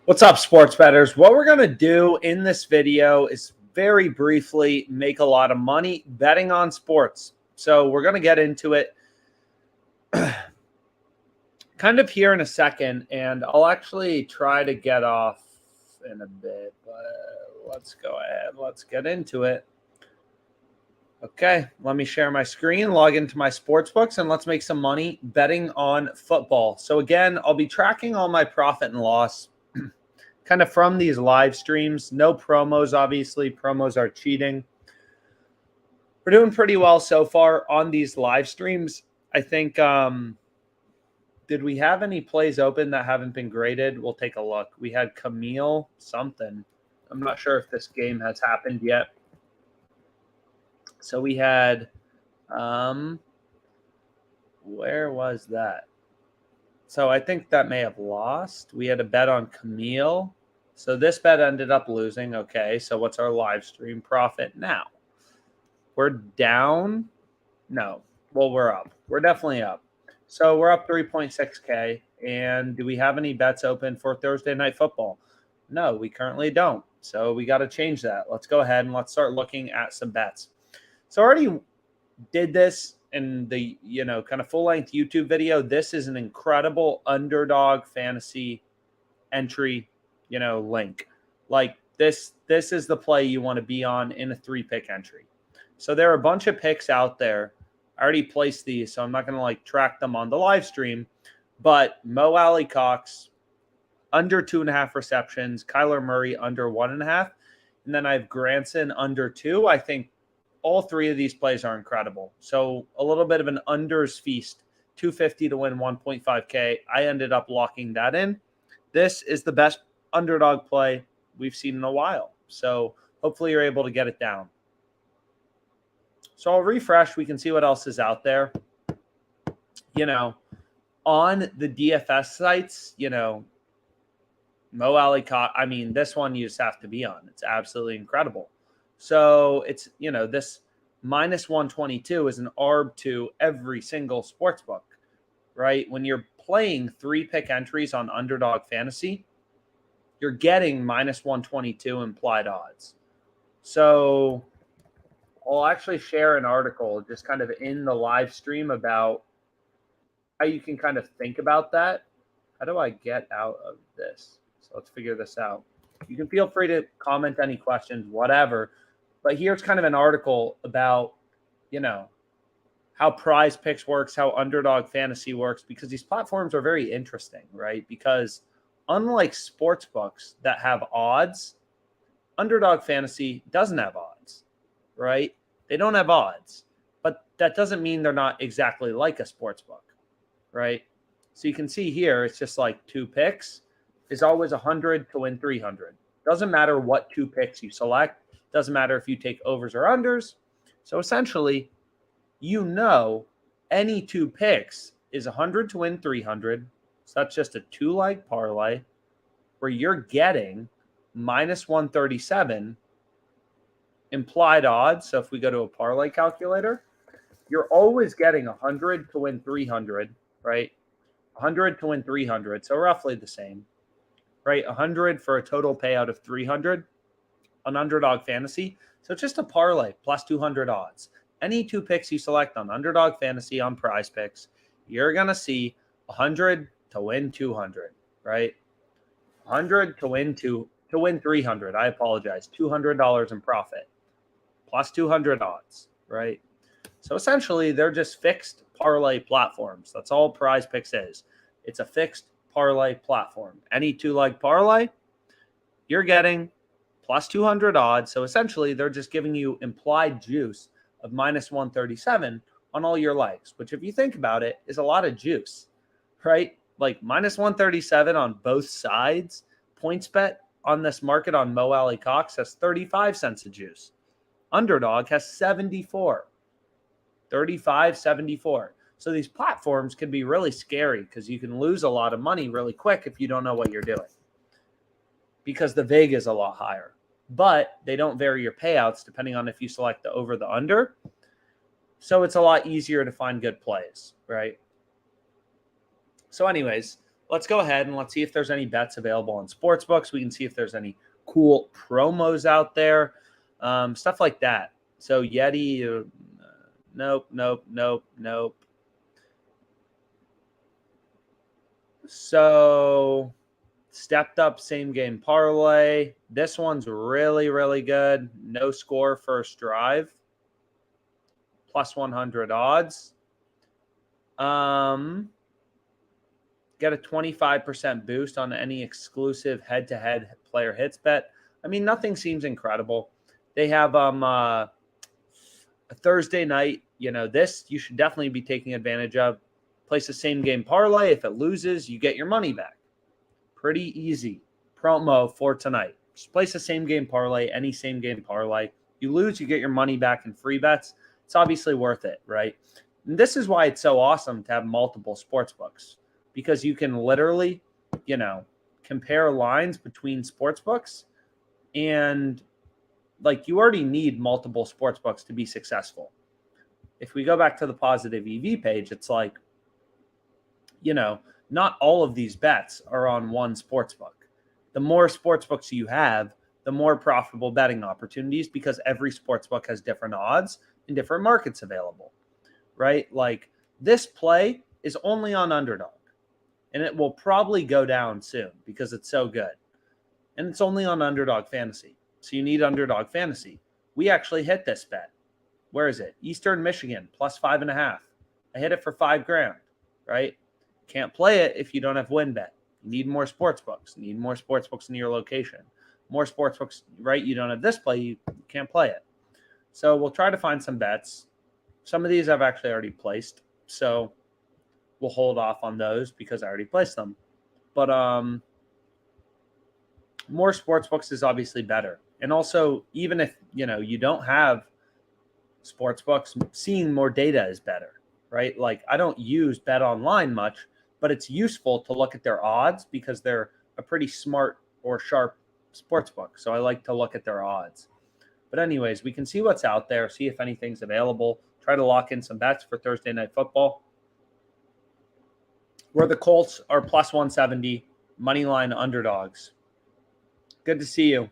What's up, sports bettors? What we're going to do in this video is very briefly make a lot of money betting on sports. So we're going to get into it kind of here in a second, and I'll actually try to get off in a bit, but let's go ahead. Let's get into it. Okay, let me share my screen, log into my sports books, and let's make some money betting on football. So again, I'll be tracking all my profit and loss kind of from these live streams. No promos, obviously. Promos are cheating. We're doing pretty well so far on these live streams. I think, did we have any plays open that haven't been graded? We'll take a look. We had Camille something. I'm not sure if this game has happened yet. So we had, where was that? So I think that may have lost. We had a bet on Camille. So this bet ended up losing. Okay, so what's our live stream profit now? We're down. No. Well, we're up. We're definitely up. So we're up 3.6K. And do we have any bets open for Thursday Night Football? No, we currently don't. So we got to change that. Let's go ahead and let's start looking at some bets. So I already did this in the, kind of full-length YouTube video. This is an incredible underdog fantasy entry, link. Like this is the play you want to be on in a 3-pick entry. So there are a bunch of picks out there. I already placed these, so I'm not going to track them on the live stream. But Mo Alley Cox, under 2.5 receptions. Kyler Murray, under 1.5. And then I have Granson, under 2. I think all three of these plays are incredible. So a little bit of an unders feast, 250 to win 1.5K. I ended up locking that in. This is the best underdog play we've seen in a while. So hopefully you're able to get it down. So I'll refresh. We can see what else is out there. On the DFS sites, Mo Alley Cox, this one you just have to be on. It's absolutely incredible. So it's, this minus 122 is an ARB to every single sports book, right? When you're playing 3-pick entries on Underdog Fantasy, you're getting minus 122 implied odds. So I'll actually share an article just kind of in the live stream about how you can kind of think about that. How do I get out of this? So let's figure this out. You can feel free to comment any questions, whatever. But here's kind of an article about, how Prize Picks works, how Underdog Fantasy works, because these platforms are very interesting, right? Because unlike sports books that have odds, Underdog Fantasy doesn't have odds, right? They don't have odds. But that doesn't mean they're not exactly like a sports book, right? So you can see here, it's just like 2 picks is always 100 to win 300. Doesn't matter what 2 picks you select. Doesn't matter if you take overs or unders. So essentially, any 2 picks is 100 to win 300. So that's just a 2-leg parlay where you're getting minus 137 implied odds. So if we go to a parlay calculator, you're always getting 100 to win 300, right? 100 to win 300. So roughly the same, right? 100 for a total payout of 300 on Underdog Fantasy. So it's just a parlay plus 200 odds. Any 2 picks you select on Underdog Fantasy on Prize Picks, you're going to see 100 to win 200, right? 100 to win 300. I apologize. $200 in profit plus 200 odds, right? So essentially, they're just fixed parlay platforms. That's all Prize Picks is. It's a fixed parlay platform. Any 2-leg parlay, you're getting plus 200 odds. So essentially, they're just giving you implied juice of minus 137 on all your legs, which if you think about it, is a lot of juice, right? Like minus 137 on both sides. PointsBet on this market on Mo Alley Cox has 35 cents of juice. Underdog has 74. 35, 74. So these platforms can be really scary because you can lose a lot of money really quick if you don't know what you're doing, because the vig is a lot higher. But they don't vary your payouts depending on if you select the over, the under. So it's a lot easier to find good plays, right? So anyways, let's go ahead and let's see if there's any bets available on sportsbooks. We can see if there's any cool promos out there, stuff like that. So Yeti, nope, nope, nope, nope. So stepped up same game parlay. This one's really, really good. No score first drive. Plus 100 odds. Get a 25% boost on any exclusive head-to-head player hits bet. I mean, nothing seems incredible. They have a Thursday night. This you should definitely be taking advantage of. Place the same game parlay. If it loses, you get your money back. Pretty easy promo for tonight. Just place the same game parlay, any same game parlay. You lose, you get your money back in free bets. It's obviously worth it, right? And this is why it's so awesome to have multiple sports books, because you can literally, compare lines between sports books, and like you already need multiple sports books to be successful. If we go back to the positive EV page, it's like, not all of these bets are on one sports book. The more sports books you have, the more profitable betting opportunities, because every sports book has different odds and different markets available, right? Like this play is only on Underdog, and it will probably go down soon because it's so good. And it's only on Underdog Fantasy. So you need Underdog Fantasy. We actually hit this bet. Where is it? Eastern Michigan, plus 5.5. I hit it for $5,000, right? Can't play it if you don't have WinBet. You need more sports books. You need more sports books in your location. More sports books, right? You don't have this play, you can't play it. So we'll try to find some bets. Some of these I've actually already placed, so we'll hold off on those because I already placed them. But more sports books is obviously better. And also, even if you don't have sports books, seeing more data is better, right? Like I don't use Bet Online much, but it's useful to look at their odds because they're a pretty smart or sharp sports book. So I like to look at their odds. But anyways, we can see what's out there, see if anything's available, try to lock in some bets for Thursday Night Football, where the Colts are plus 170, money line underdogs. Good to see you.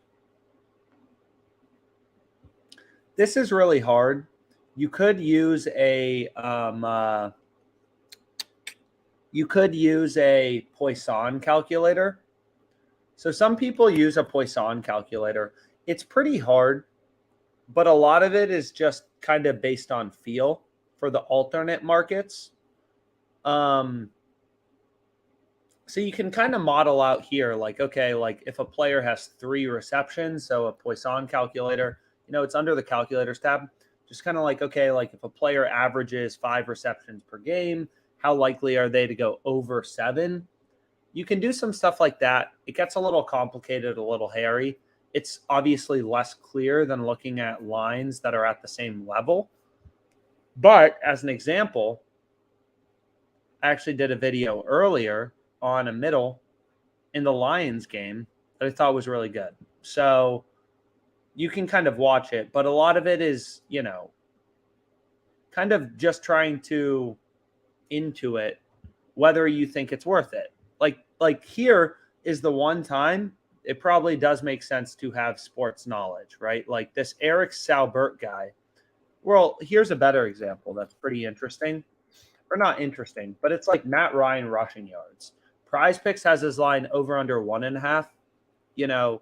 This is really hard. You could use a Poisson calculator. So some people use a Poisson calculator. It's pretty hard, but a lot of it is just kind of based on feel for the alternate markets. So you can kind of model out here, like, okay, like if a player has 3 receptions, so a Poisson calculator, it's under the calculators tab. Just kind of like, okay, like if a player averages 5 receptions per game, how likely are they to go over 7? You can do some stuff like that. It gets a little complicated, a little hairy. It's obviously less clear than looking at lines that are at the same level. But as an example, I actually did a video earlier on a middle in the Lions game that I thought was really good. So you can kind of watch it, but a lot of it is, kind of just trying to intuit whether you think it's worth it. Like here is the one time it probably does make sense to have sports knowledge, right? Like this Eric Saubert guy. Well, here's a better example that's pretty interesting. Or not interesting, but it's like Matt Ryan rushing yards. Prize Picks has his line over under 1.5.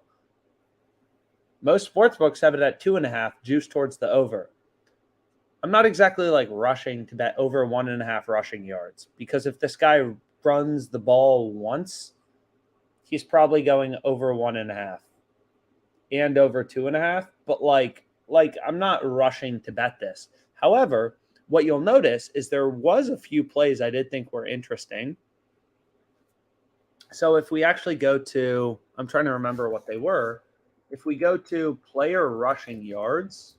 Most sports books have it at 2.5, juice towards the over. I'm not exactly like rushing to bet over 1.5 rushing yards, because if this guy runs the ball once, he's probably going over 1.5 and over 2.5. But like I'm not rushing to bet this. However, what you'll notice is there was a few plays I did think were interesting. So if we actually go to, I'm trying to remember what they were. If we go to player rushing yards,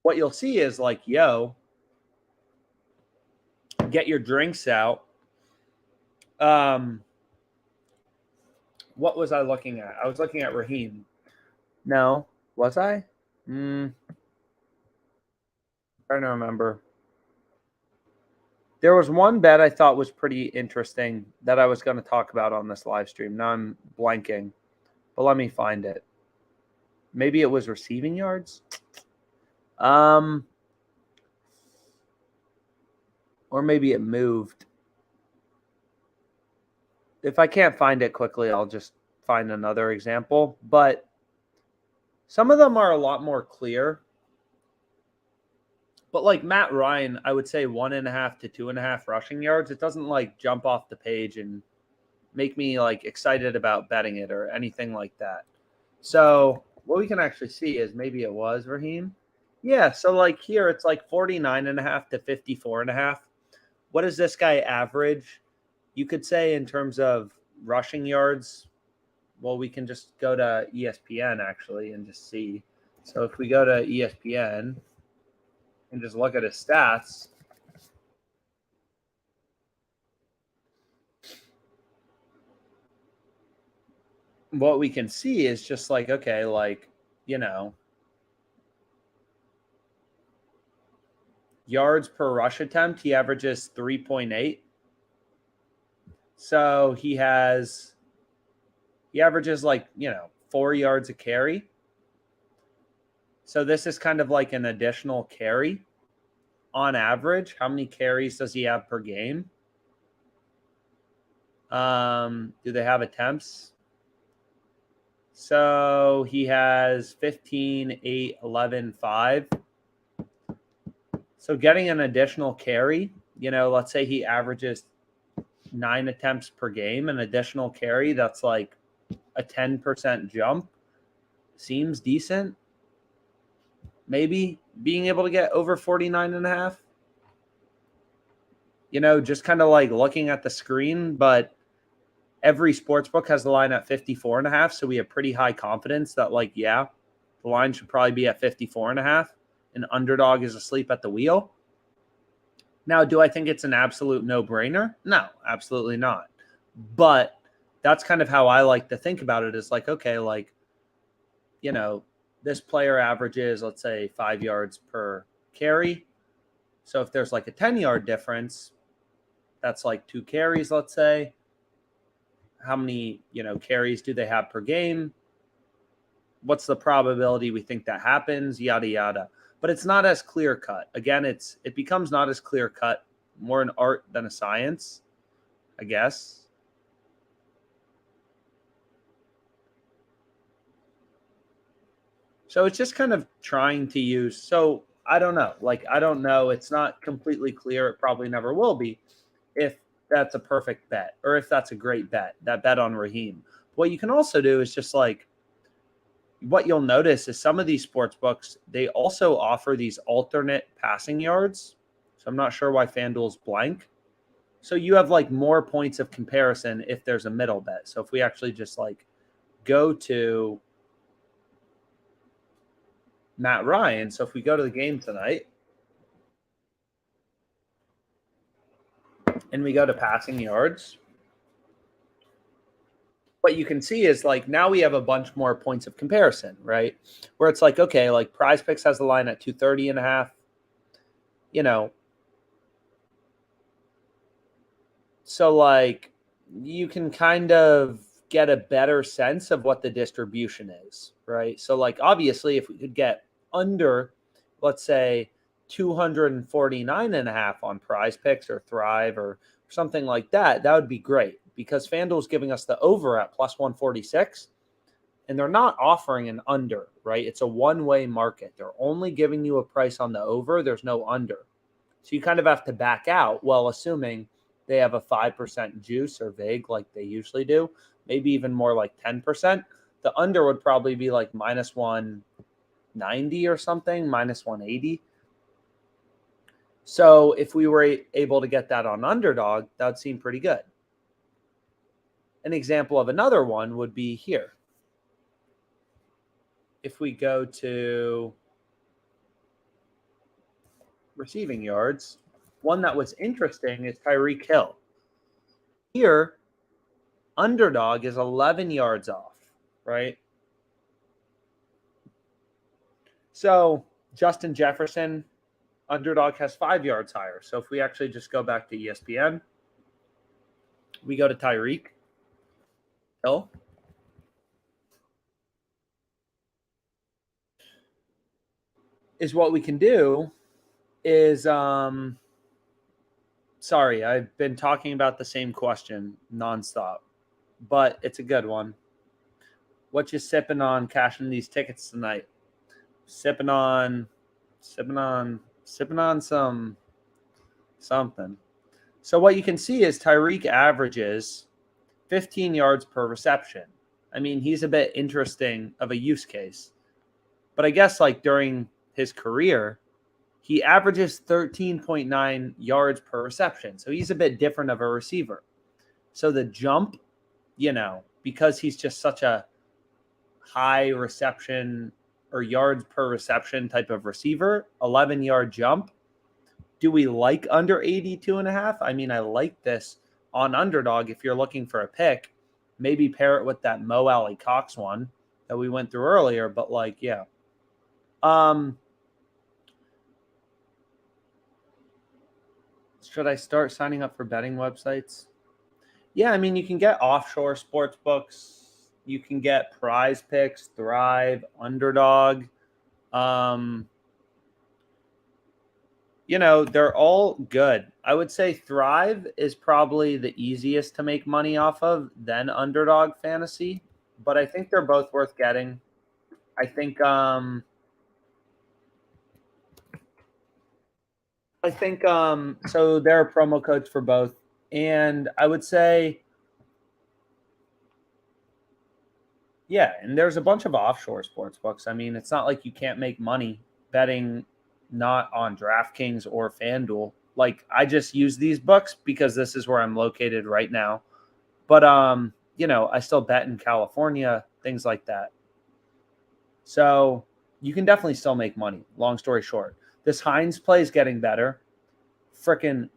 what you'll see is like, get your drinks out. What was I looking at? I was looking at Raheem. No, was I? Trying to remember. There was one bet I thought was pretty interesting that I was going to talk about on this live stream. Now I'm blanking, but let me find it. Maybe it was receiving yards. Or maybe it moved. If I can't find it quickly, I'll just find another example. But some of them are a lot more clear. But like Matt Ryan, I would say 1.5 to 2.5 rushing yards. It doesn't like jump off the page and make me like excited about betting it or anything like that. So what we can actually see is maybe it was Raheem. Yeah. So like here, it's like 49.5 to 54.5. What does this guy average? You could say in terms of rushing yards. Well, we can just go to ESPN actually and just see. So if we go to ESPN and just look at his stats, what we can see is just like, okay, like, yards per rush attempt, he averages 3.8. So he averages like, 4 yards a carry. So this is kind of like an additional carry on average. How many carries does he have per game? Do they have attempts? So he has 15, 8, 11, 5. So getting an additional carry, let's say he averages 9 attempts per game, an additional carry, that's like a 10% jump. Seems decent. Maybe being able to get over 49.5. Just kind of like looking at the screen, but every sportsbook has the line at 54.5. So we have pretty high confidence that the line should probably be at 54.5. And Underdog is asleep at the wheel. Now, do I think it's an absolute no-brainer? No, absolutely not. But that's kind of how I like to think about it, is like, okay, like, this player averages, let's say, 5 yards per carry. So if there's like a 10-yard difference, that's like 2 carries, let's say. How many, carries do they have per game? What's the probability we think that happens? Yada, yada. But it's not as clear cut. Again, it becomes not as clear cut, more an art than a science, I guess. So it's just kind of trying to use. So I don't know. I don't know. It's not completely clear. It probably never will be if that's a perfect bet or if that's a great bet, that bet on Raheem. What you can also do is just what you'll notice is some of these sports books, they also offer these alternate passing yards. So I'm not sure why FanDuel's blank. So you have more points of comparison if there's a middle bet. So if we actually just go to Matt Ryan. So if we go to the game tonight and we go to passing yards, what you can see is now we have a bunch more points of comparison, right? Where it's okay, Prize Picks has the line at 230.5, so you can kind of get a better sense of what the distribution is, right? So obviously if we could get under, let's say 249.5 on Prize Picks or Thrive or something like that, that would be great, because FanDuel's giving us the over at plus 146, and they're not offering an under, right? It's a one-way market. They're only giving you a price on the over. There's no under. So you kind of have to back out, well, assuming they have a 5% juice or vig like they usually do, maybe even more like 10%. The under would probably be minus 190 or something, minus 180. So if we were able to get that on Underdog, that would seem pretty good. An example of another one would be here. If we go to receiving yards, one that was interesting is Tyreek Hill. Here, Underdog is 11 yards off, right? So Justin Jefferson, Underdog has 5 yards higher. So if we actually just go back to ESPN, we go to Tyreek Hill. Is what we can do is sorry, I've been talking about the same question nonstop, but it's a good one. What you sipping on cashing these tickets tonight? Sipping on some something. So what you can see is Tyreek averages 15 yards per reception. I mean, he's a bit interesting of a use case. But I guess like during his career, he averages 13.9 yards per reception. So he's a bit different of a receiver. So the jump, because he's just such a high reception or yards per reception type of receiver, 11-yard jump. Do we like under 82.5? I mean, I like this on Underdog if you're looking for a pick. Maybe pair it with that Mo Alley Cox one that we went through earlier, but yeah. Should I start signing up for betting websites? Yeah, I mean, you can get offshore sports books. You can get Prize Picks, Thrive, Underdog. They're all good. I would say Thrive is probably the easiest to make money off of, then Underdog Fantasy. But I think they're both worth getting. I think so there are promo codes for both. And I would say, yeah, and there's a bunch of offshore sports books. I mean, it's not like you can't make money betting not on DraftKings or FanDuel. Like, I just use these books because this is where I'm located right now. But I still bet in California, things like that. So you can definitely still make money. Long story short, this Hines play is getting better. Frickin'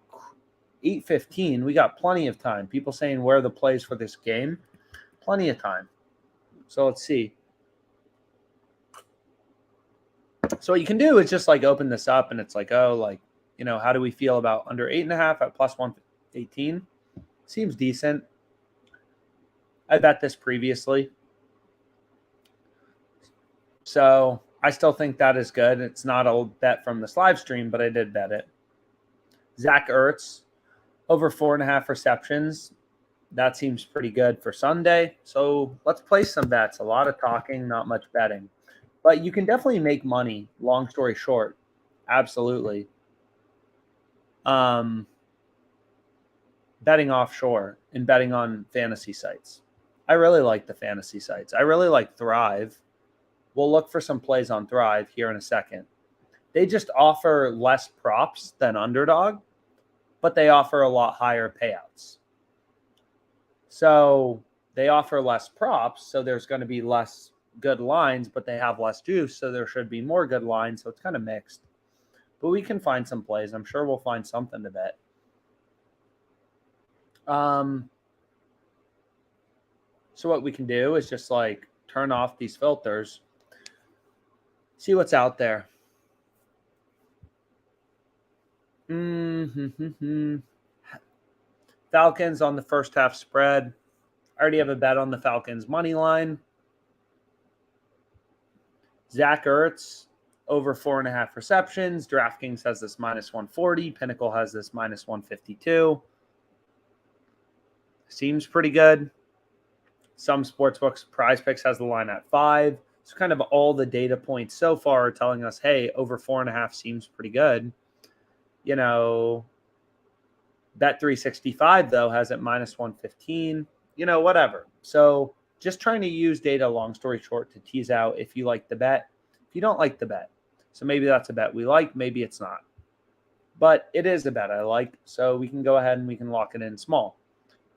8:15. We got plenty of time. People saying where are the plays for this game? Plenty of time. So let's see. So what you can do is just like open this up and it's like, how do we feel about under 8.5 at plus 118? Seems decent. I bet this previously. So I still think that is good. It's not a bet from this live stream, but I did bet it. Zach Ertz, over 4.5 receptions. That seems pretty good for Sunday. So let's place some bets. A lot of talking, not much betting. But you can definitely make money, long story short. Absolutely. Betting offshore and betting on fantasy sites. I really like the fantasy sites. I really like Thrive. We'll look for some plays on Thrive here in a second. They just offer less props than Underdog, but they offer a lot higher payouts. So they offer less props, so there's going to be less good lines, but they have less juice, so there should be more good lines. So it's kind of mixed. But we can find some plays. I'm sure we'll find something to bet. So what we can do is just like turn off these filters, see what's out there. Falcons on the first half spread. I already have a bet on the Falcons money line. Zach Ertz, over 4.5 receptions. DraftKings has this minus 140. Pinnacle has this minus 152. Seems pretty good. Some sportsbooks, Prize Picks has the line at 5. So kind of all the data points so far are telling us, hey, over 4.5 seems pretty good. Bet365, though, has it minus 115. Whatever. So just trying to use data, long story short, to tease out if you like the bet, if you don't like the bet. So maybe that's a bet we like, maybe it's not. But it is a bet I like, so we can go ahead and we can lock it in small.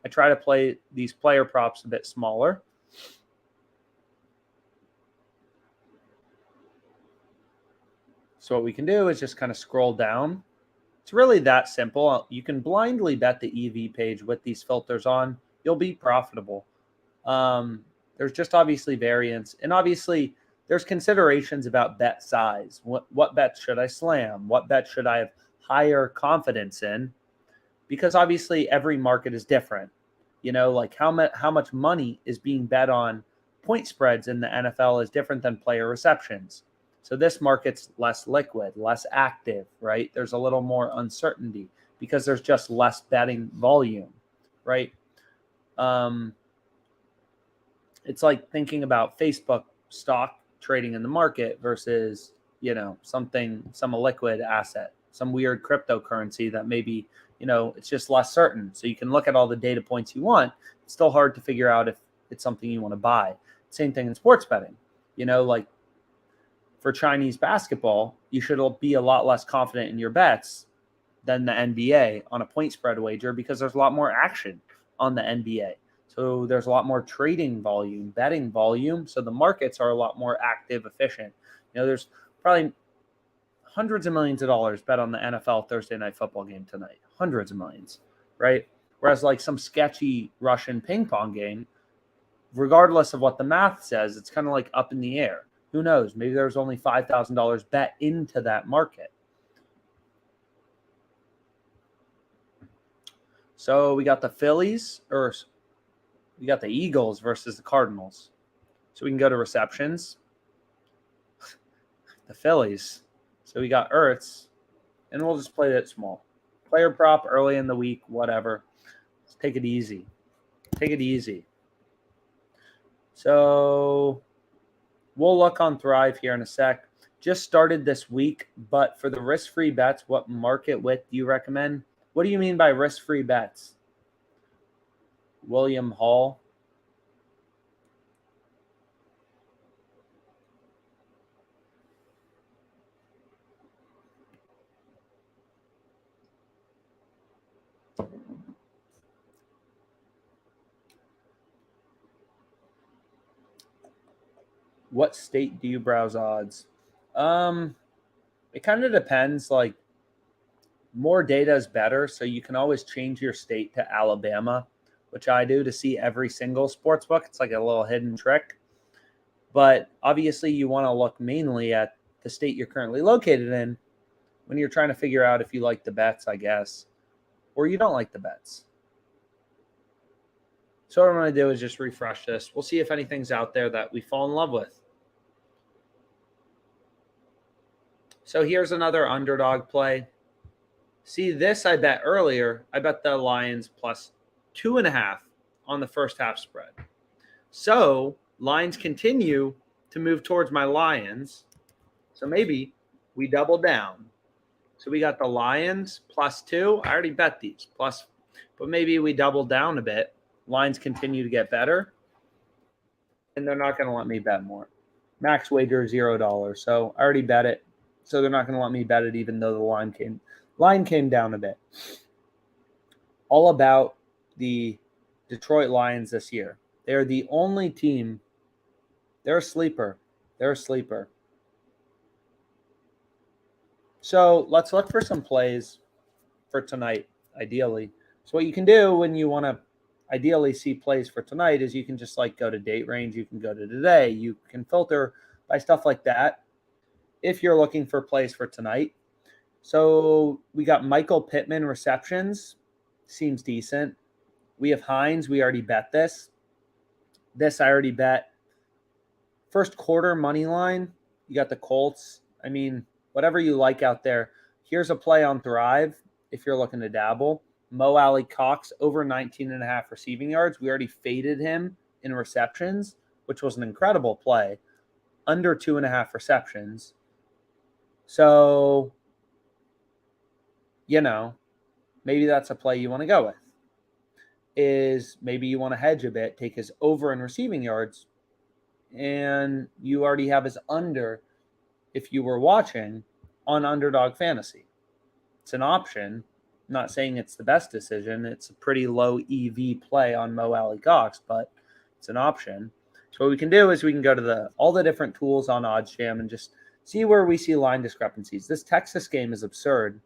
I try to play these player props a bit smaller. So what we can do is just kind of scroll down. It's really that simple. You can blindly bet the EV page with these filters on. You'll be profitable. There's just obviously variance. And obviously, there's considerations about bet size. What bets should I slam? What bet should I have higher confidence in? Because obviously every market is different. Like how much money is being bet on point spreads in the NFL is different than player receptions. So this market's less liquid, less active, right? There's a little more uncertainty because there's just less betting volume, right? It's like thinking about Facebook stock trading in the market versus, some liquid asset, some weird cryptocurrency that maybe, it's just less certain. So you can look at all the data points you want. It's still hard to figure out if it's something you want to buy. Same thing in sports betting. Like for Chinese basketball, you should be a lot less confident in your bets than the NBA on a point spread wager because there's a lot more action on the NBA. So there's a lot more trading volume, betting volume. So the markets are a lot more active, efficient. There's probably hundreds of millions of dollars bet on the NFL Thursday night football game tonight. Hundreds of millions, right? Whereas like some sketchy Russian ping pong game, regardless of what the math says, it's kind of like up in the air. Who knows? Maybe there's only $5,000 bet into that market. So we got the we got the Eagles versus the Cardinals. So we can go to receptions. The Phillies. So we got Ertz, and we'll just play it small. Player prop early in the week, whatever. Let's take it easy. Take it easy. So we'll look on Thrive here in a sec. Just started this week, but for the risk-free bets, what market width do you recommend? What do you mean by risk-free bets? William Hall. What state do you browse odds? It kind of depends. Like, more data is better, so you can always change your state to Alabama, which I do to see every single sports book. It's like a little hidden trick. But obviously, you want to look mainly at the state you're currently located in when you're trying to figure out if you like the bets, I guess, or you don't like the bets. So what I'm going to do is just refresh this. We'll see if anything's out there that we fall in love with. So here's another underdog play. See, this I bet earlier. I bet the Lions plus 2.5 on the first half spread. So lines continue to move towards my Lions. So maybe we double down. So we got the Lions plus 2. I already bet these plus, but maybe we double down a bit. Lines continue to get better. And they're not going to let me bet more. Max wager $0. So I already bet it. So they're not going to let me bet it even though the line came down a bit. All about the Detroit Lions this year. They're the only team. They're a sleeper. So let's look for some plays for tonight, ideally. So what you can do when you want to ideally see plays for tonight is you can just like go to date range. You can go to today. You can filter by stuff like that if you're looking for plays for tonight. So we got Michael Pittman receptions. Seems decent. We have Hines. We already bet this. This I already bet. First quarter money line. You got the Colts. I mean, whatever you like out there. Here's a play on Thrive if you're looking to dabble. Mo Alley Cox over 19.5 receiving yards. We already faded him in receptions, which was an incredible play. Under 2.5 receptions. So, maybe that's a play you want to go with. Is maybe you want to hedge a bit, take his over in receiving yards, and you already have his under if you were watching on Underdog Fantasy. It's an option. I'm not saying it's the best decision. It's a pretty low EV play on Mo Alley Cox, but it's an option. So what we can do is we can go to all the different tools on OddsJam and just see where we see line discrepancies. This Texas game is absurd.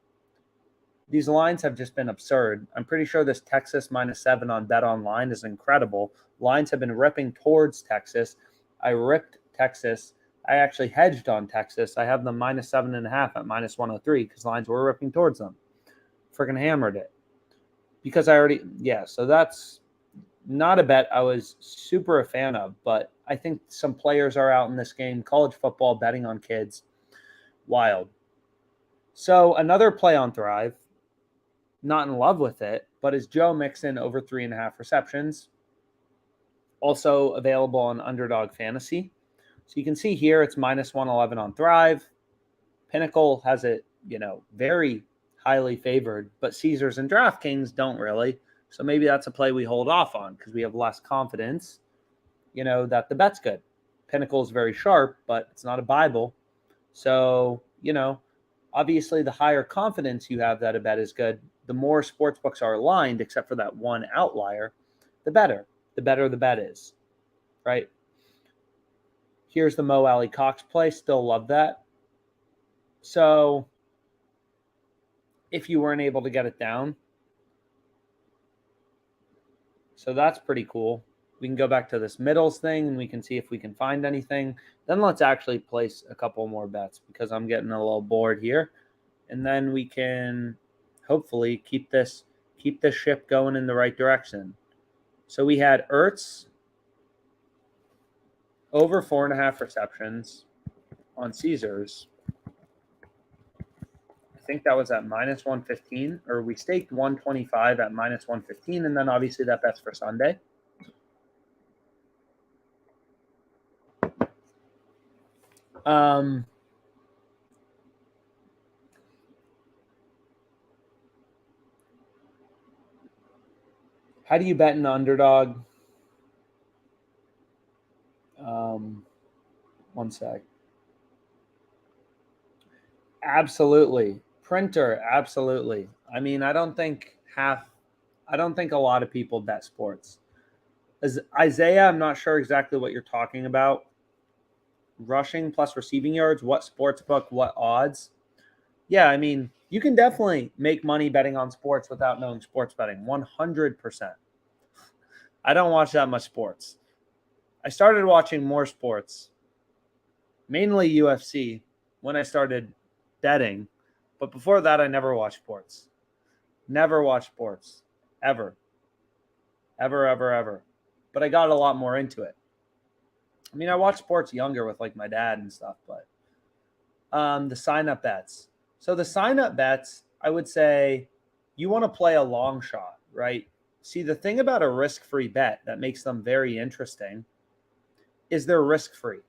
These lines have just been absurd. I'm pretty sure this Texas -7 on Bet Online is incredible. Lines have been ripping towards Texas. I ripped Texas I actually hedged on Texas. I have them minus 7.5 at minus 103 because lines were ripping towards them. Freaking hammered it. Because so that's not a bet I was super a fan of, but I think some players are out in this game. College football, betting on kids, wild. So another play on Thrive, not in love with it, but is Joe Mixon over 3.5 receptions. Also available on Underdog Fantasy. So you can see here it's minus 111 on Thrive. Pinnacle has it, very highly favored, but Caesars and DraftKings don't really. So maybe that's a play we hold off on because we have less confidence, that the bet's good. Pinnacle is very sharp, but it's not a Bible. So, obviously the higher confidence you have that a bet is good, the more sportsbooks are aligned, except for that one outlier, the better the bet is, right? Here's the Mo Alley Cox play. Still love that. So if you weren't able to get it down, so that's pretty cool. We can go back to this middles thing and we can see if we can find anything. Then let's actually place a couple more bets because I'm getting a little bored here. And then we can hopefully keep this ship going in the right direction. So we had Ertz over 4.5 receptions on Caesars. I think that was at minus 115, or we staked 125 at minus 115, and then obviously that bet's for Sunday. How do you bet an underdog? One sec. Absolutely. Printer, absolutely. I mean, I don't think a lot of people bet sports. As Isaiah, I'm not sure exactly what you're talking about. Rushing plus receiving yards, what sports book, what odds? Yeah, I mean, you can definitely make money betting on sports without knowing sports betting, 100%. I don't watch that much sports. I started watching more sports, mainly UFC, when I started betting. But before that, I never watched sports. Never watched sports. Ever. Ever, ever, ever. But I got a lot more into it. I mean, I watched sports younger with like my dad and stuff, but the sign-up bets. So the sign-up bets, I would say you want to play a long shot, right? See, the thing about a risk-free bet that makes them very interesting is they're risk-free.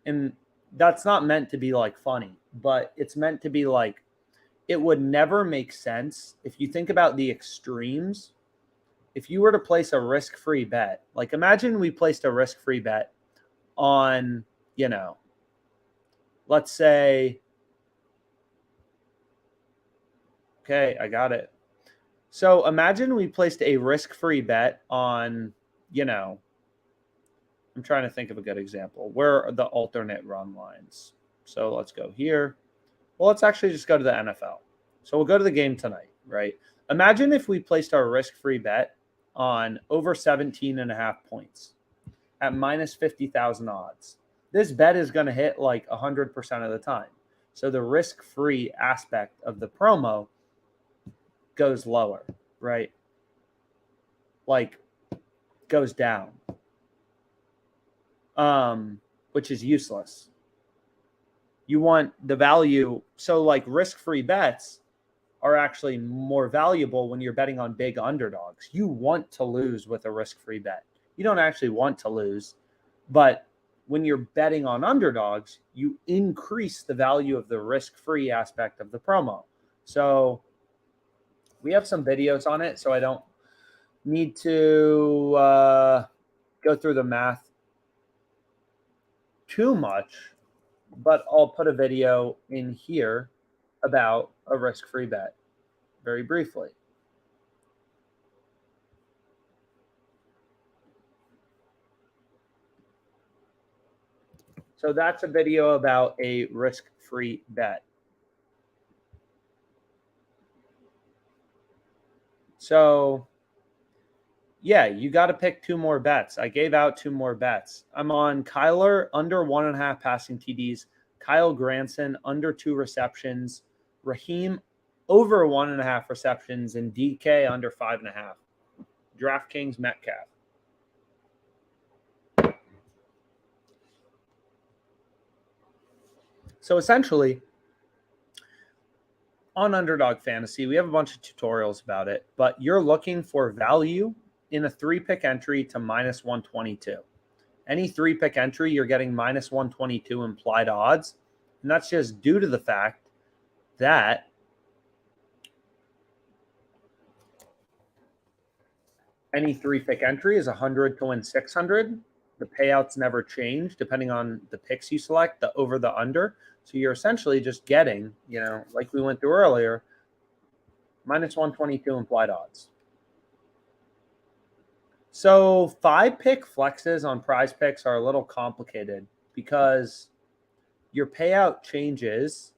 And that's not meant to be like funny, but it's meant to be like, it would never make sense if you think about the extremes. If you were to place a risk-free bet, like imagine we placed a risk-free bet on, let's say, okay, I got it. So imagine we placed a risk-free bet on, I'm trying to think of a good example. Where are the alternate run lines? So let's go here. Well, let's actually just go to the NFL. So we'll go to the game tonight, right? Imagine if we placed our risk-free bet on over 17.5 points at minus 50,000 odds. This bet is going to hit like 100% of the time. So the risk-free aspect of the promo goes lower, right? Like goes down, which is useless. You want the value. So like risk-free bets are actually more valuable when you're betting on big underdogs. You want to lose with a risk-free bet. You don't actually want to lose, but when you're betting on underdogs, you increase the value of the risk-free aspect of the promo. So we have some videos on it, so I don't need to go through the math too much, but I'll put a video in here about a risk-free bet very briefly. So that's a video about a risk-free bet. So, Yeah, you got to pick 2 more bets. I gave out 2 more bets. I'm on Kyler under 1.5 passing TDs, Kyle Granson under 2 receptions, Raheem over 1.5 receptions, and DK under 5.5. DraftKings Metcalf. So essentially, on Underdog Fantasy, we have a bunch of tutorials about it, but you're looking for value in a 3-pick entry to minus 122. Any 3-pick entry, you're getting minus 122 implied odds. And that's just due to the fact that any 3-pick entry is 100 to win 600. The payouts never change depending on the picks you select, the over, the under. So you're essentially just getting, like we went through earlier, minus 122 implied odds. So 5-pick flexes on Prize Picks are a little complicated because your payout changes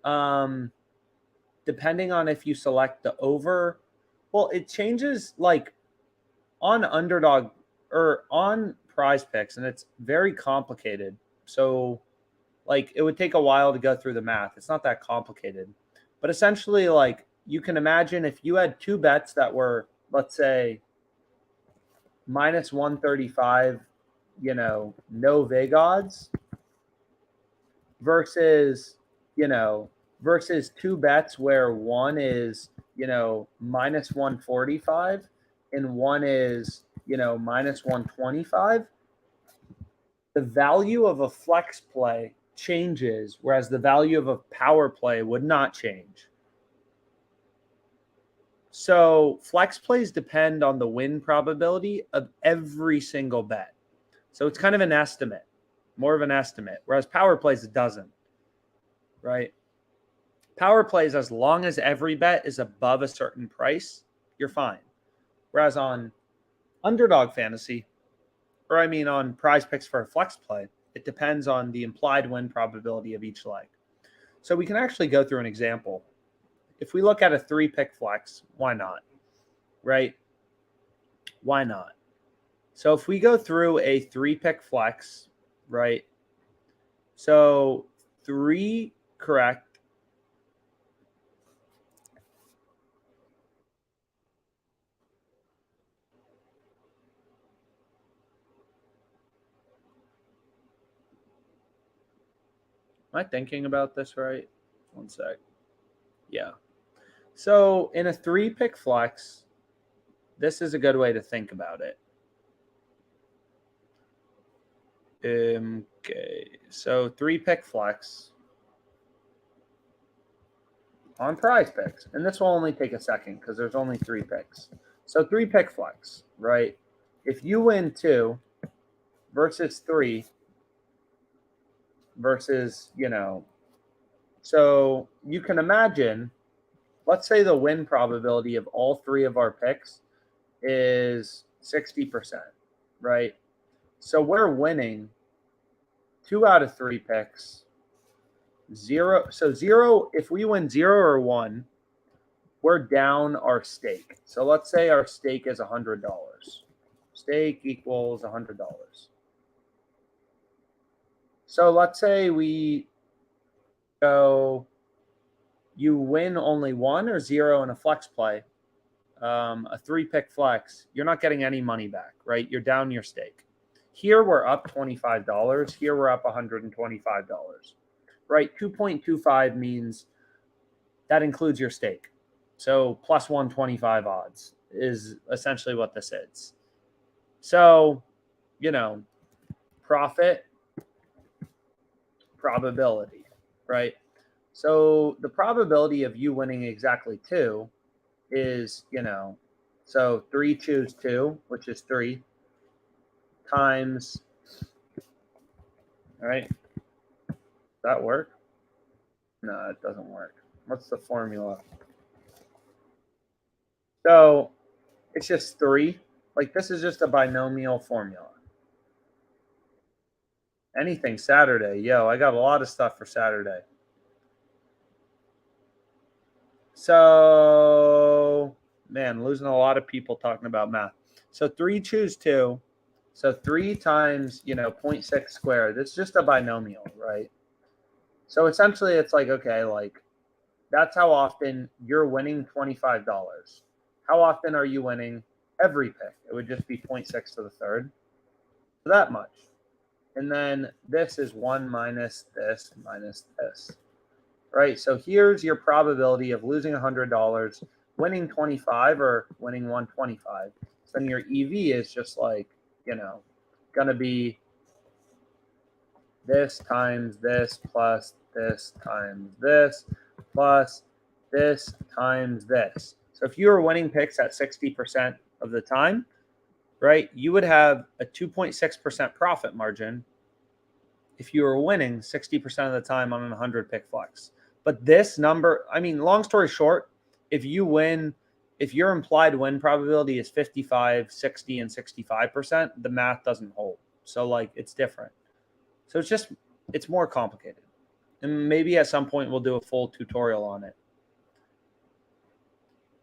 depending on if you select the over. Well, it changes like on Underdog or on Prize Picks, and it's very complicated. So like it would take a while to go through the math. It's not that complicated. But essentially, like you can imagine if you had 2 bets that were, let's say, minus 135, no vig odds versus, versus 2 bets where one is, minus 145 and one is, minus 125. The value of a flex play changes, whereas the value of a power play would not change. So flex plays depend on the win probability of every single bet. So it's kind of an estimate, more of an estimate, whereas power plays, it doesn't, right? Power plays, as long as every bet is above a certain price, you're fine. Whereas on Underdog Fantasy, or I mean on Prize Picks for a flex play, it depends on the implied win probability of each leg. So we can actually go through an example. If we look at a 3-pick flex, why not? Right? Why not? So if we go through a 3-pick flex, right? So 3 correct. Am I thinking about this right? One sec. Yeah. So in a 3-pick flex, this is a good way to think about it. Okay, so 3-pick flex on Prize Picks, and this will only take a second because there's only 3 picks. So 3-pick flex, right? If you win 2 versus 3 versus, so you can imagine, let's say the win probability of all 3 of our picks is 60%, right? So we're winning 2 out of 3 picks. 0. So 0, if we win 0 or 1, we're down our stake. So let's say our stake is $100. Stake equals $100. So let's say we go, you win only 1 or 0 in a flex play, a 3-pick flex, you're not getting any money back, right? You're down your stake. Here we're up $25. Here we're up $125, right? 2.25 means that includes your stake. So plus 125 odds is essentially what this is. So, profit, probability, right? So the probability of you winning exactly 2 is, so 3 choose 2, which is 3, times, all right? Does that work? No, it doesn't work. What's the formula? So it's just 3. Like this is just a binomial formula. Anything Saturday. Yo, I got a lot of stuff for Saturday. So, man, losing a lot of people talking about math. So 3 choose 2. So 3 times, 0.6 squared. It's just a binomial, right? So essentially it's like, okay, like that's how often you're winning $25. How often are you winning every pick? It would just be 0.6 to the third. So that much. And then this is 1 minus this, right? So here's your probability of losing $100, winning 25 or winning 125. So then your EV is just like, going to be this times this plus this times this plus this times this. So if you were winning picks at 60% of the time, right, you would have a 2.6% profit margin if you were winning 60% of the time on a 100 pick flex. But this number, I mean, long story short, if your implied win probability is 55, 60, and 65%, the math doesn't hold. So like it's different. So it's more complicated. And maybe at some point we'll do a full tutorial on it.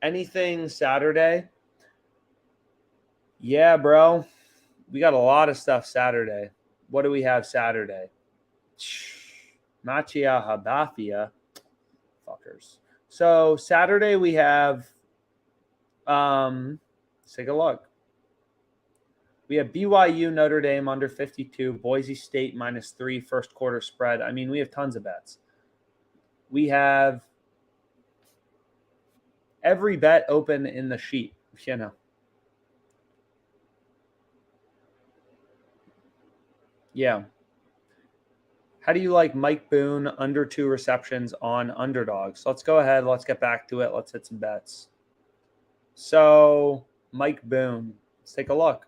Anything Saturday? Yeah, bro. We got a lot of stuff Saturday. What do we have Saturday? Machia Habafia. Fuckers. So Saturday we have let's take a look. We have BYU Notre Dame under 52, Boise State -3 first quarter spread. I mean, we have tons of bets. We have every bet open in the sheet, Yeah. How do you like Mike Boone under 2 receptions on Underdog? So let's go ahead. Let's get back to it. Let's hit some bets. So Mike Boone, let's take a look.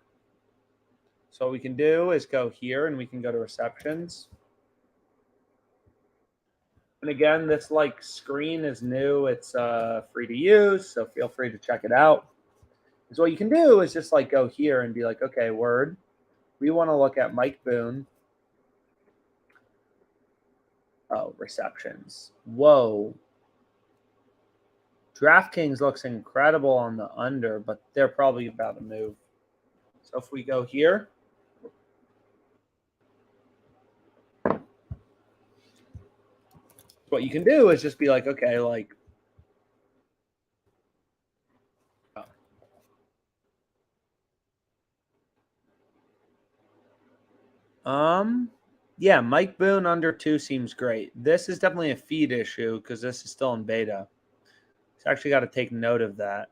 So what we can do is go here and we can go to receptions. And again, this like screen is new. It's free to use, so feel free to check it out. So what you can do is just like go here and be like, okay, word, we want to look at Mike Boone. Oh, receptions. Whoa. DraftKings looks incredible on the under, but they're probably about to move. So if we go here, what you can do is just be like, okay, like, yeah, Mike Boone under 2 seems great. This is definitely a feed issue because this is still in beta. So I actually got to take note of that.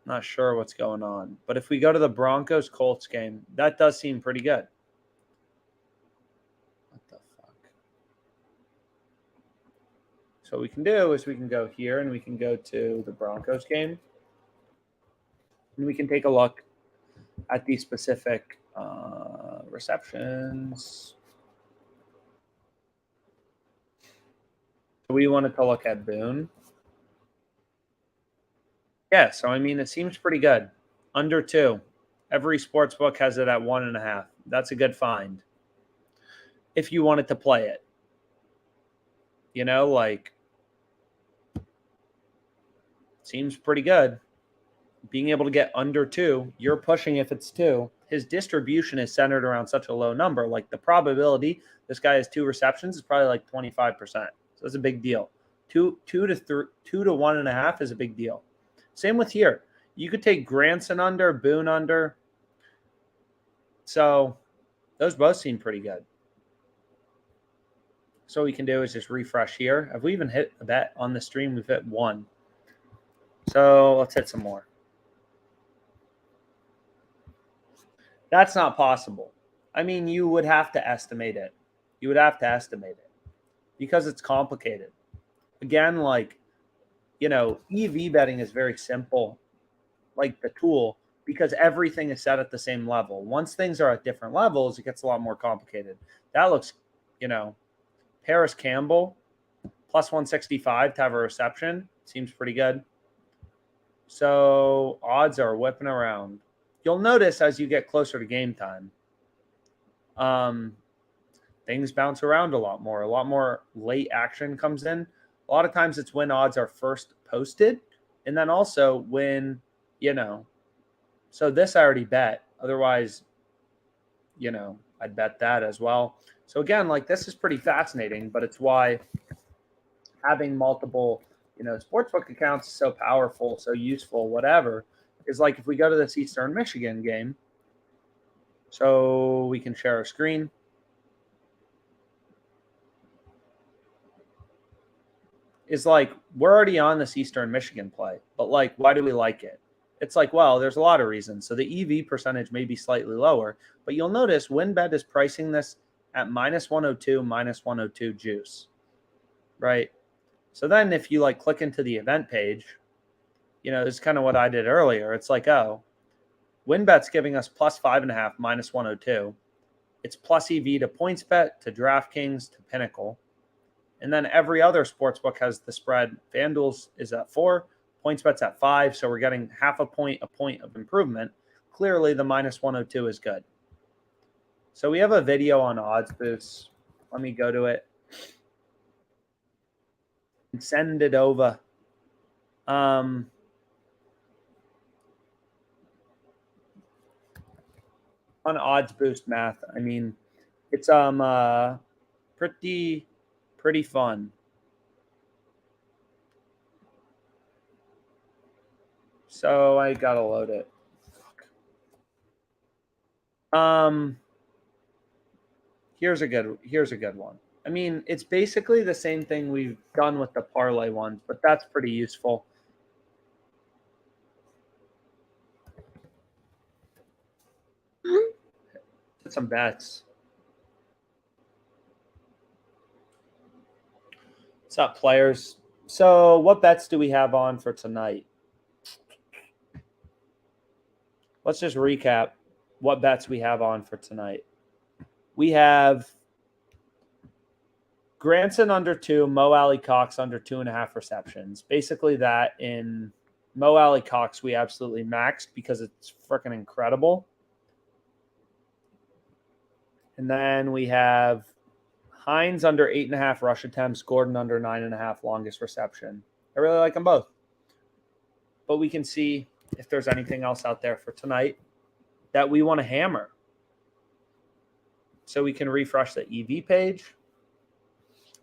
Not sure what's going on. But if we go to the Broncos-Colts game, that does seem pretty good. What the fuck? So what we can do is we can go here and we can go to the Broncos game. And we can take a look at these specific receptions. We wanted to look at Boone. Yeah, so I mean, it seems pretty good. Under 2. Every sports book has it at 1.5. That's a good find. If you wanted to play it. Like, seems pretty good. Being able to get under 2, you're pushing if it's 2. His distribution is centered around such a low number. Like the probability this guy has 2 receptions is probably like 25%. So that's a big deal. 2 to 1.5 is a big deal. Same with here. You could take Granson under, Boone under. So those both seem pretty good. So what we can do is just refresh here. Have we even hit a bet on the stream? We've hit 1. So let's hit some more. That's not possible. I mean, you would have to estimate it. Because it's complicated. Again, like, EV betting is very simple, like the tool, because everything is set at the same level. Once things are at different levels, it gets a lot more complicated. That looks, Paris Campbell, plus 165 to have a reception. Seems pretty good. So odds are whipping around. You'll notice as you get closer to game time, things bounce around a lot more late action comes in. A lot of times it's when odds are first posted, and then also when, So this I already bet. Otherwise, I'd bet that as well. So again, like this is pretty fascinating, but it's why having multiple, sportsbook accounts is so powerful, so useful, whatever. Is like if we go to this Eastern Michigan game, so we can share our screen. Is like we're already on this Eastern Michigan play, but like, why do we like it? It's like, well, there's a lot of reasons. So the EV percentage may be slightly lower, but you'll notice WinBet is pricing this at -102, -102 juice, right? So then if you like click into the event page, this is kind of what I did earlier. It's like, oh, WinBet's giving us +5.5, -102. It's plus EV to PointsBet, to DraftKings, to Pinnacle. And then every other sportsbook has the spread. FanDuel's is at 4, PointsBet's at 5, so we're getting half a point of improvement. Clearly, the -102 is good. So we have a video on odds boosts. Let me go to it and send it over. On odds boost math, I mean, it's pretty fun. So I gotta load it. Here's a good one. I mean, it's basically the same thing we've done with the parlay ones, but that's pretty useful. Put some bets. What's up, players? So what bets do we have on for tonight? Let's just recap what bets we have on for tonight. We have Granson under 2, Mo Alley Cox under 2.5 receptions. Basically that in Mo Alley Cox we absolutely maxed because it's freaking incredible. And then we have Hines under 8.5 rush attempts, Gordon under 9.5 longest reception. I really like them both. But we can see if there's anything else out there for tonight that we want to hammer. So we can refresh the EV page.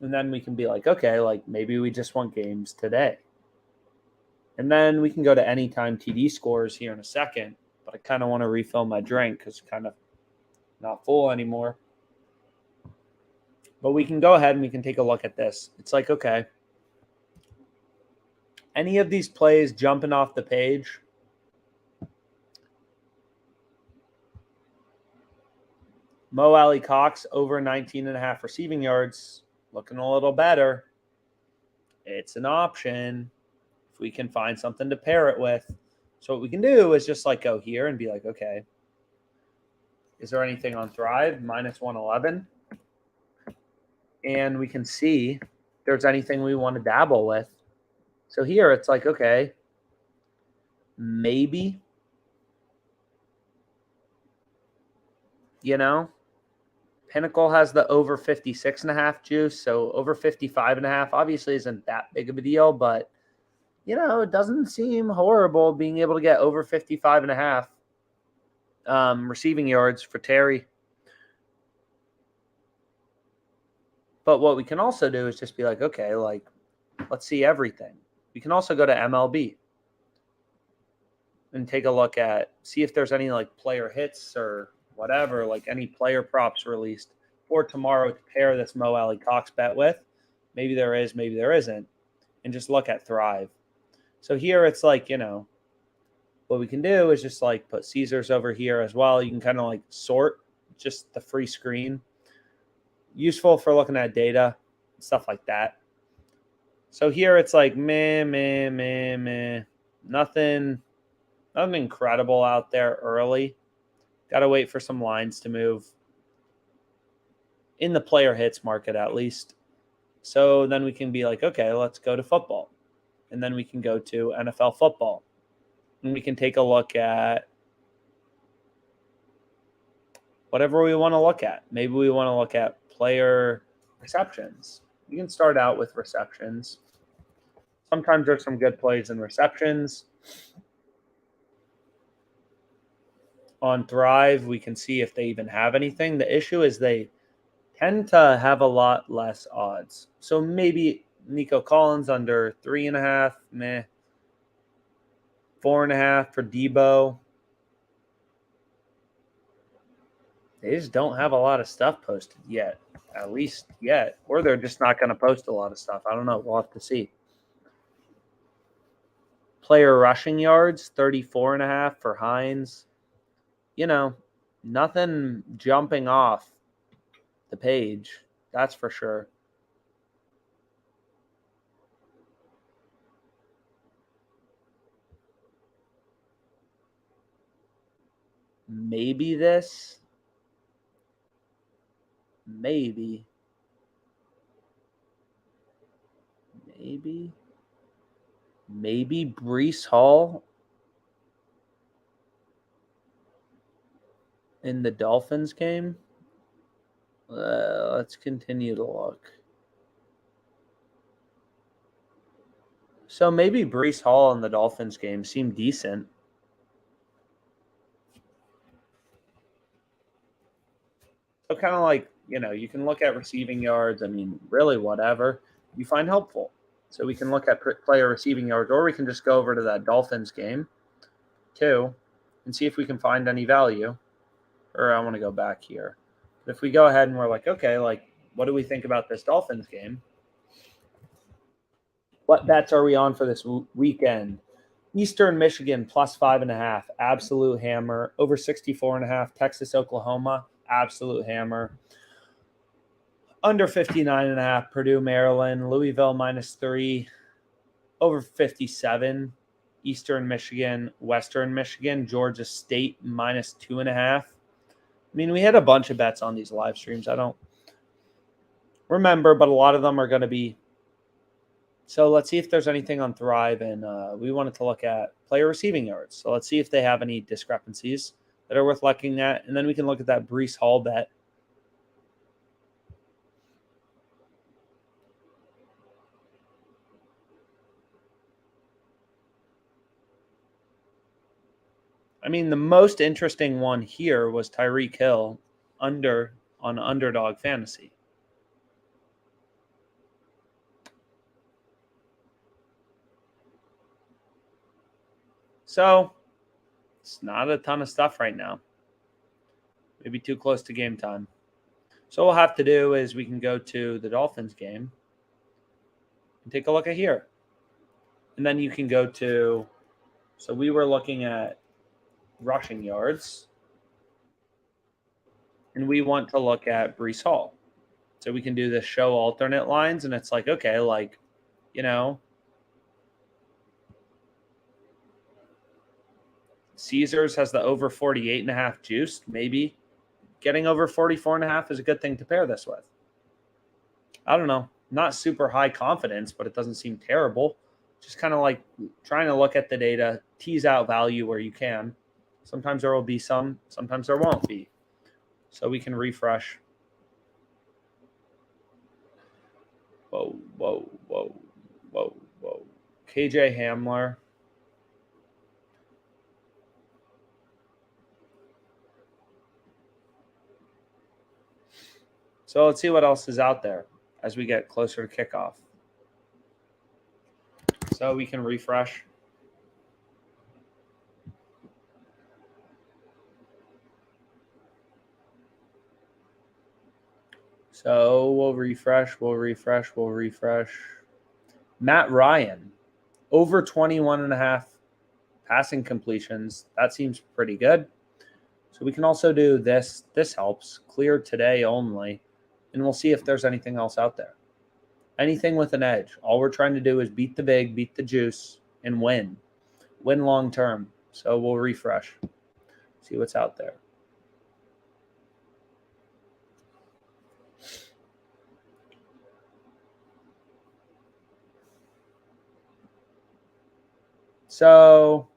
And then we can be like, okay, like maybe we just want games today. And then we can go to anytime TD scores here in a second. But I kind of want to refill my drink because it's kind of not full anymore. But we can go ahead and we can take a look at this. It's like, okay, any of these plays jumping off the page, Mo Alley Cox over 19.5 receiving yards, looking a little better. It's an option if we can find something to pair it with. So what we can do is just like go here and be like, okay, is there anything on Thrive? -111. And we can see if there's anything we want to dabble with. So here it's like, okay, maybe, Pinnacle has the over 56.5 juice, so over 55.5 obviously isn't that big of a deal, but it doesn't seem horrible being able to get over 55.5 receiving yards for Terry. But what we can also do is just be like, okay, like let's see everything. We can also go to MLB and take a look at, see if there's any like player hits or whatever, like any player props released for tomorrow to pair this Mo Alley Cox bet with. Maybe there is, maybe there isn't. And just look at Thrive. So here it's like, what we can do is just like put Caesars over here as well. You can kind of like sort just the free screen. Useful for looking at data, stuff like that. So here it's like meh. Nothing incredible out there early. Got to wait for some lines to move in the player hits market at least. So then we can be like, okay, let's go to football. And then we can go to NFL football. And we can take a look at whatever we want to look at. Maybe we want to look at player receptions. We can start out with receptions. Sometimes there's some good plays in receptions. On Thrive, we can see if they even have anything. The issue is they tend to have a lot less odds. So maybe Nico Collins under 3.5, meh. 4.5 for Debo. They just don't have a lot of stuff posted yet, at least yet. Or they're just not going to post a lot of stuff. I don't know. We'll have to see. Player rushing yards, 34.5 for Hines. Nothing jumping off the page. That's for sure. Maybe this. Maybe. Maybe Breece Hall in the Dolphins game. Let's continue to look. So maybe Breece Hall in the Dolphins game seemed decent. So kind of like, you can look at receiving yards. I mean, really whatever you find helpful. So we can look at player receiving yards, or we can just go over to that Dolphins game too and see if we can find any value. Or I want to go back here. But if we go ahead and we're like, okay, like, what do we think about this Dolphins game? What bets are we on for this weekend? Eastern Michigan plus 5.5, absolute hammer. Over 64.5, Texas, Oklahoma, absolute hammer. Under 59.5, Purdue, Maryland, Louisville -3, over 57, Eastern Michigan, Western Michigan, Georgia State -2.5. I mean, we had a bunch of bets on these live streams. I don't remember, but a lot of them are going to be. So let's see if there's anything on Thrive, and we wanted to look at player receiving yards. So let's see if they have any discrepancies that are worth looking at, and then we can look at that Breece Hall bet. I mean, the most interesting one here was Tyreek Hill on Underdog Fantasy. So it's not a ton of stuff right now. Maybe too close to game time. So what we'll have to do is we can go to the Dolphins game and take a look at here. And then you can go to, so we were looking at rushing yards, and we want to look at Breece Hall. So we can do this show alternate lines, and it's like, okay, like, Caesars has the over 48.5 juiced. Maybe getting over 44.5 is a good thing to pair this with. I don't know. Not super high confidence, but it doesn't seem terrible. Just kind of like trying to look at the data, tease out value where you can. Sometimes there will be some, sometimes there won't be. So we can refresh. Whoa. KJ Hamler. So let's see what else is out there as we get closer to kickoff. So we can refresh. So we'll refresh. Matt Ryan, over 21.5 passing completions. That seems pretty good. So we can also do this. This helps. Clear today only. And we'll see if there's anything else out there. Anything with an edge. All we're trying to do is beat the big, beat the juice, and win. Win long term. So we'll refresh. See what's out there. So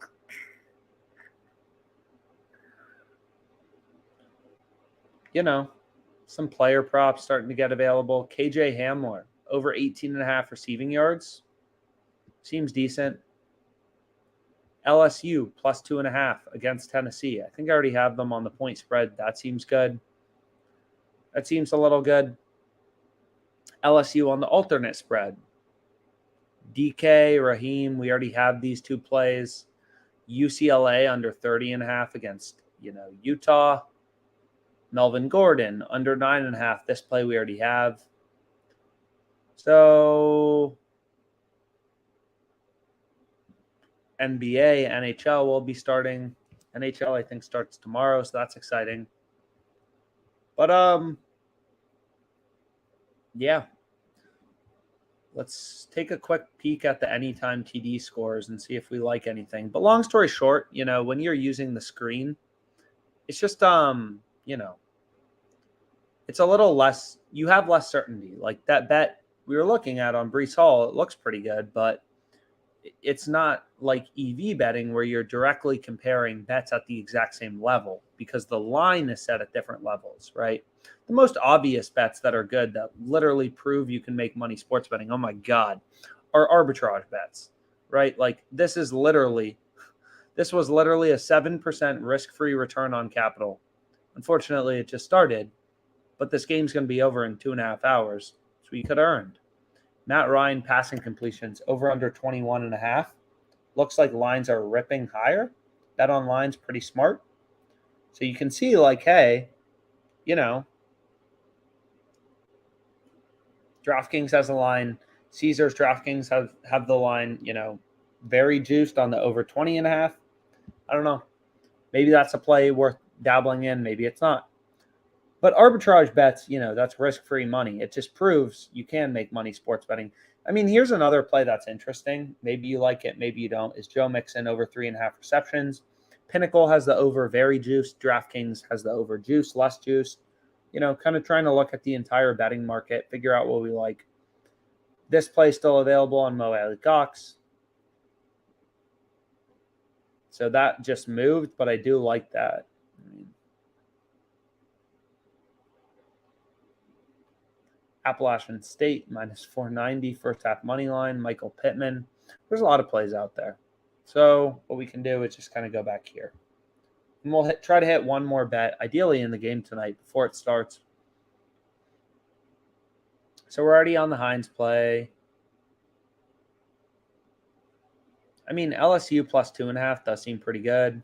some player props starting to get available. KJ Hamler, over 18.5 receiving yards. Seems decent. LSU plus 2.5 against Tennessee. I think I already have them on the point spread. That seems good. That seems a little good. LSU on the alternate spread. DK, Raheem, we already have these two plays. UCLA under 30.5 against, Utah. Melvin Gordon under 9.5. This play we already have. So NBA, NHL will be starting. NHL, I think, starts tomorrow, so that's exciting. But yeah. Let's take a quick peek at the anytime TD scores and see if we like anything. But long story short, when you're using the screen, it's just it's a little less, you have less certainty. Like that bet we were looking at on Breece Hall, it looks pretty good, but it's not like EV betting where you're directly comparing bets at the exact same level because the line is set at different levels, right? The most obvious bets that are good that literally prove you can make money sports betting, oh my God, are arbitrage bets, right? Like this was literally a 7% risk-free return on capital. Unfortunately, it just started, but this game's going to be over in 2.5 hours, so we could have earned. Matt Ryan passing completions over under 21.5. Looks like lines are ripping higher. Bet on lines pretty smart. So you can see like, hey, DraftKings has a line. Caesars DraftKings have the line, very juiced on the over 20.5. I don't know. Maybe that's a play worth dabbling in. Maybe it's not. But arbitrage bets, that's risk-free money. It just proves you can make money sports betting. I mean, here's another play that's interesting. Maybe you like it, maybe you don't. Is Joe Mixon over 3.5 receptions. Pinnacle has the over very juiced. DraftKings has the over juice, less juice. Kind of trying to look at the entire betting market, figure out what we like. This play is still available on Mo Alley Cox. So that just moved, but I do like that. Appalachian State minus 490 first half money line. Michael Pittman. There's a lot of plays out there. So what we can do is just kind of go back here. And we'll try to hit one more bet, ideally in the game tonight before it starts. So we're already on the Hines play. I mean, LSU plus 2.5 does seem pretty good.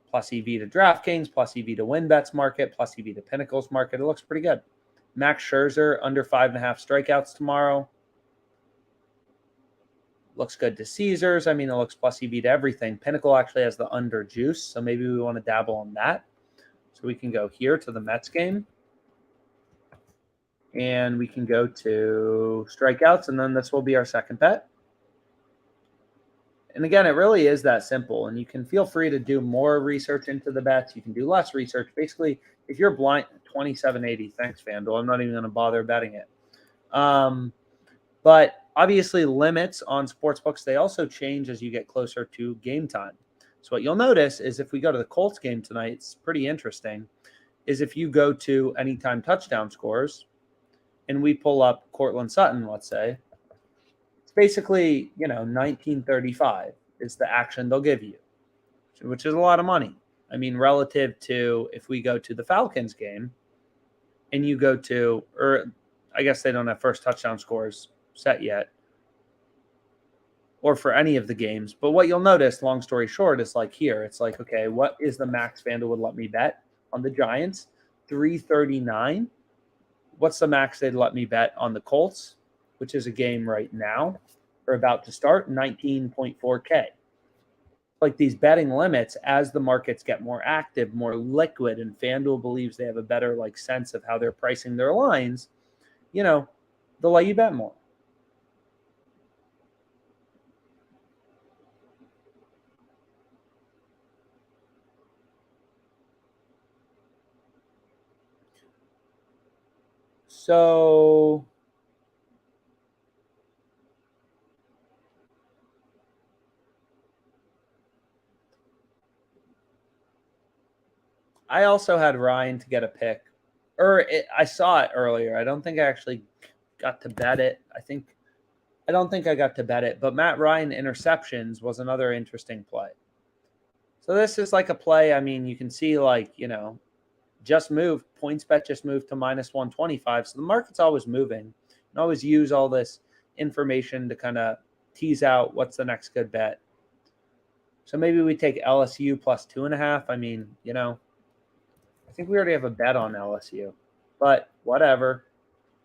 Plus EV to DraftKings, plus EV to WinBets market, plus EV to Pinnacles market. It looks pretty good. Max Scherzer under 5.5 strikeouts tomorrow. Looks good to Caesars. I mean, it looks plus EV to everything. Pinnacle actually has the under juice, so maybe we want to dabble on that. So we can go here to the Mets game. And we can go to strikeouts, and then this will be our second bet. And again, it really is that simple. And you can feel free to do more research into the bets. You can do less research. Basically, if you're blind, 27.80. Thanks, FanDuel. I'm not even going to bother betting it. But obviously, limits on sportsbooks, they also change as you get closer to game time. So what you'll notice is if we go to the Colts game tonight, it's pretty interesting, is if you go to anytime touchdown scores and we pull up Cortland Sutton, let's say, it's basically, 1935 is the action they'll give you, which is a lot of money. I mean, relative to if we go to the Falcons game and you go to, or I guess they don't have first touchdown scores set yet, or for any of the games. But what you'll notice, long story short, is like here, it's like, okay, what is the max FanDuel would let me bet on the Giants? 339. What's the max they'd let me bet on the Colts, which is a game right now, or about to start? 19.4K. Like these betting limits, as the markets get more active, more liquid, and FanDuel believes they have a better sense of how they're pricing their lines, they'll let you bet more. So I also had Ryan to get a pick, I saw it earlier. I don't think I actually got to bet it. I think I don't think I got to bet it, but Matt Ryan interceptions was another interesting play. So this is like a play. I mean, you can see like, just moved. PointsBet just moved to minus 125. So the market's always moving. And always use all this information to kind of tease out what's the next good bet. So maybe we take LSU plus 2.5. I mean, I think we already have a bet on LSU, but whatever.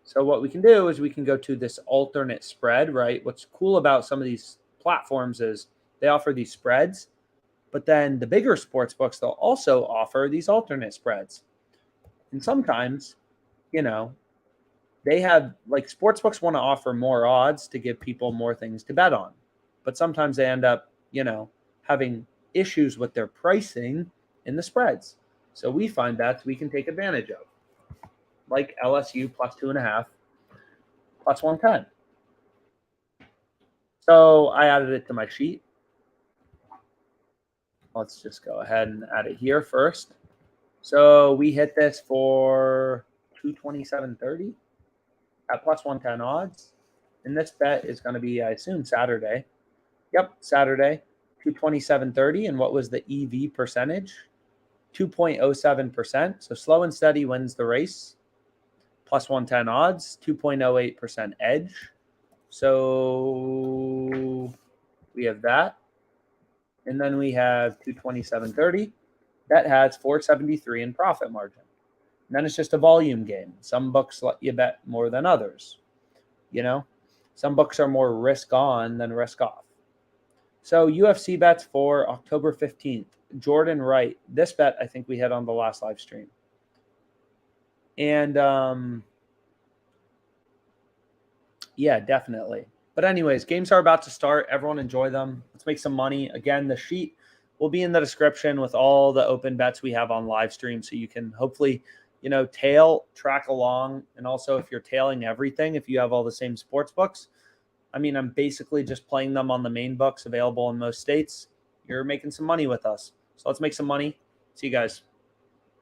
So what we can do is we can go to this alternate spread, right? What's cool about some of these platforms is they offer these spreads, but then the bigger sports books, they'll also offer these alternate spreads. And sometimes, they have like sports books want to offer more odds to give people more things to bet on. But sometimes they end up, having issues with their pricing in the spreads. So we find bets we can take advantage of, like LSU plus 2.5, plus 110. So I added it to my sheet. Let's just go ahead and add it here first. So we hit this for 227.30 at plus 110 odds. And this bet is going to be, I assume, Saturday. Yep, Saturday, 227.30. And what was the EV percentage? 2.07%. So slow and steady wins the race. Plus 110 odds, 2.08% edge. So we have that. And then we have 227.30. That has 473 in profit margin. And then it's just a volume game. Some books let you bet more than others. Some books are more risk on than risk off. So UFC bets for October 15th. Jordan Wright. This bet I think we had on the last live stream. And yeah, definitely. But anyways, games are about to start. Everyone enjoy them. Let's make some money. Again, the sheet will be in the description with all the open bets we have on live stream. So you can hopefully, track along. And also if you're tailing everything, if you have all the same sports books, I mean, I'm basically just playing them on the main books available in most states. You're making some money with us. So let's make some money. See you guys.